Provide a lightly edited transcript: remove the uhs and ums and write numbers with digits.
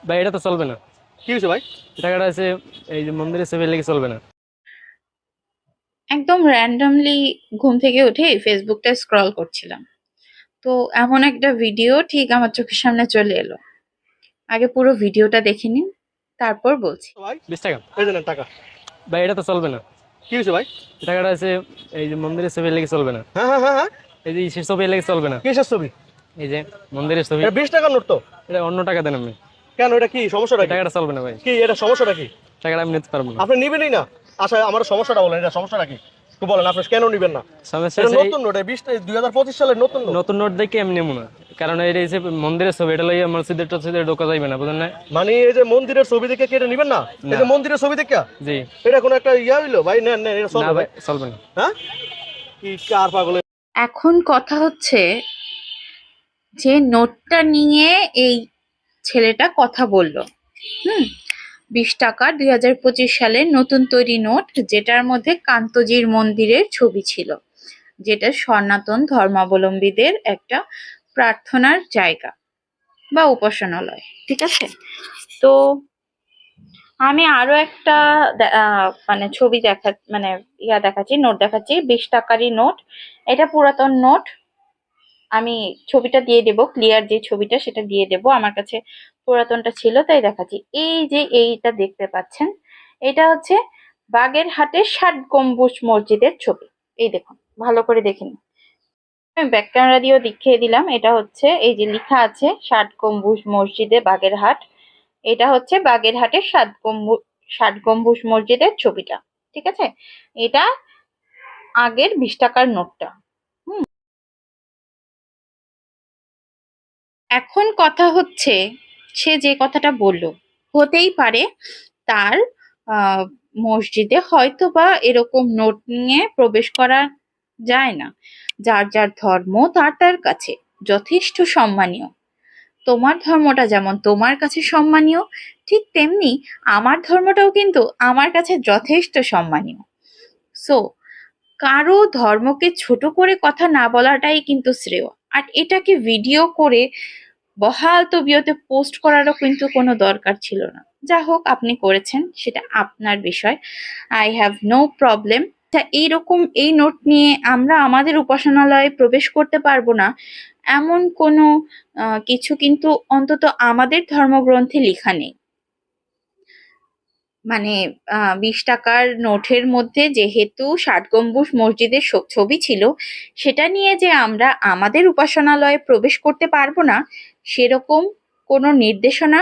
ভাই এটা তো চলবে না। কি হয়েছে ভাই? এই টাকাটা আছে, এই যে মন্দিরের ছবি লেগে চলবে না। একদম র্যান্ডমলি ঘুম থেকে উঠে ফেসবুকটা স্ক্রল করছিলাম, তো এমন একটা ভিডিও ঠিক আমার চোখের সামনে চলে এলো। আগে পুরো ভিডিওটা দেখে নিন, তারপর বলছি। ভাই 20 টাকা। এই যে নেন টাকা। ভাই এটা তো চলবে না। কি হয়েছে ভাই? এই টাকাটা আছে, এই যে মন্দিরের ছবি লেগে চলবে না। হ্যাঁ হ্যাঁ হ্যাঁ হ্যাঁ, এই যে ইসের ছবি লেগে চলবে না। কিসের ছবি? এই যে মন্দিরের ছবি। এটা 20 টাকার নোট তো। এটা অন্য টাকা দেন আপনি। কেন, এটা কি সমস্যাটা এই কি? টাকাটা চলবে না ভাই। কি এটা সমস্যাটা কি? টাকাটা আমি নিতে পারবো না। আপনি নিবেনই না? আচ্ছা আমার সমস্যাটা বলেন, এটা সমস্যাটা কি একটু বলেন, আপনি কেন নিবেন না? সমস্যা এটা আছে নতুন নোট, 2025 সালের নতুন নোট। নতুন নোট দেখে আমি নেবো না, কারণ এটা হচ্ছে মন্দিরের ছবি, এটা লইয়া মসজিদের টসজিদে ঢোকা যাইবে না, বুঝলেন না? মানে এই যে মন্দিরের ছবি দেখে কি এটা নিবেন না? এই যে না। মন্দিরের ছবি দেখে জি। এটা কোনো একটা ইয়া হইলো ভাই? নেন নেন, এটা না চলবে ভাই, ভাই। চলবে না। হ্যাঁ, কি কার পাগলে। এখন কথা হচ্ছে যে নোটটা নিয়ে এই ছেলেটা কথা বললো। হুম 20 টাকা 2025 সালের নতুন তৈরি নোট, যেটার মধ্যে কান্তজির মন্দিরের ছবি ছিল, যেটা সনাতন ধর্মাবলম্বীদের একটা প্রার্থনার জায়গা বা উপাসনালয়। ঠিক আছে, তো আমি আরো একটা মানে ছবি মানে দেখাচ্ছি, নোট দেখাচ্ছি, 20 টাকারই নোট। এটা পুরাতন নোট। আমি ছবিটা দিয়ে দেব, ক্লিয়ার যে ছবিটা সেটা দিয়ে দেব, আমার কাছে পুরাতনটা ছিল তাই দেখাচ্ছি। এই যে এইটা দেখতে পাচ্ছেন, এটা হচ্ছে বাগেরহাটের 60 গম্বুজ মসজিদের ছবি। এই দেখুন, ভালো করে দেখে নিন। আমি ব্যাক ক্যামেরা দিয়েও দেখিয়ে দিলাম। এটা হচ্ছে, এই যে লেখা আছে 60 গম্বুজ মসজিদে বাগেরহাট, এটা হচ্ছে বাগেরহাটের 60 গম্বুজ মসজিদের ছবিটা। ঠিক আছে, এটা আগের 20 টাকার নোটটা। এখন কথা হচ্ছে, সে যে কথাটা বলল, হতেই পারে তার আহ, মসজিদে হয়তো বা এরকম নোট নিয়ে প্রবেশ করা যায় না। যার যার ধর্ম তার তার কাছে যথেষ্ট সম্মানীয়। তোমার ধর্মটা যেমন তোমার কাছে সম্মানীয়, ঠিক তেমনি আমার ধর্মটাও কিন্তু আমার কাছে যথেষ্ট সম্মানীয়। সো কারো ধর্মকে ছোট করে কথা না বলাটাই কিন্তু শ্রেয়। আর এটাকে ভিডিও করে বহাল তবিয়তে পোস্ট করারও কিন্তু কোনো দরকার ছিল না। যা হোক, আপনি করেছেন, সেটা আপনার বিষয়। I have no problem. এইরকম এই নোট নিয়ে আমরা আমাদের উপাসনালয়ে প্রবেশ করতে পারবো না, এমন কোনো কিছু কিন্তু অন্তত আমাদের ধর্মগ্রন্থে লেখা নেই। মানে 20 টাকার নোটের মধ্যে যেহেতু 60 গম্বুজ মসজিদের ছবি ছিল, সেটা নিয়ে যে আমরা আমাদের উপাসনালয়ে প্রবেশ করতে পারবো না, সেরকম কোনো নির্দেশনা